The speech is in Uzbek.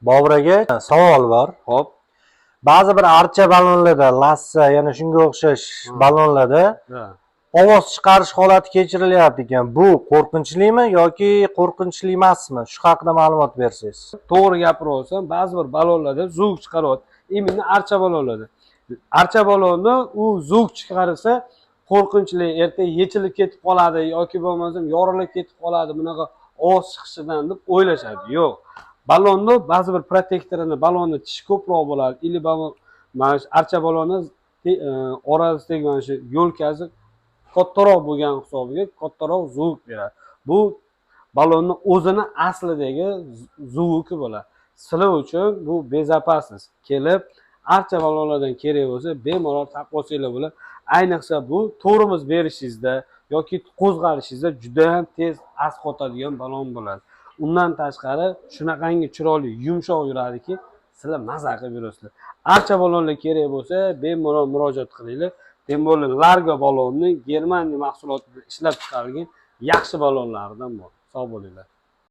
Bobur aka, savol bor. Hop. Ba'zi bir archa ballonlarda, lassa, yana shunga o'xshash ballonlarda ovoz chiqarish holati kechirilyapti ekan. Bu qo'rqinchlimi yoki qo'rqinchli emasmi? Shu haqida ma'lumot bersangiz. To'g'ri gapiryapsan. Ba'zi bir ballonlarda zvuk chiqaryapti. Именно archa ballonlarda. Archa ballonni u zvuk chiqarsa qo'rqinchli, erta yechilib ketib qoladi yoki bo'lmasam yorilib ketib qoladi bunaqa ovoz chiqishidan deb o'ylashadi. Yo'q. Ballonni ba'zi bir protektorini, ballonni tishi ko'proq bo'ladi. Ili mana shu archa balloni orasidagi mana shu yo'lkasi kattaroq bo'lgan hisobiga kattaroq zvuk beradi. Bu ballonni o'zini aslidagi zvuki bo'ladi. Sizlar uchun bu bezopasnost. Kelib archa ballonlardan kerak bo'lsa, bemalol taqib olsanglar bo'ladi. Ayniqsa bu tormoz berishingizda yoki qo'zg'alishingizda juda ham tez asqotadigan ballon bo'ladi. Undan tashqari shunaqangi chiroyli, yumshoq yuradiki, sizlar maza qilib yurasizlar. Archa ballonlar kerak bo'lsa, bemalol murojaat qilinglar. Bemalol Largo ballonni Germaniya mahsulotida ishlab chiqarilgan yaxshi ballonlaridan bor. Sog' bo'linglar.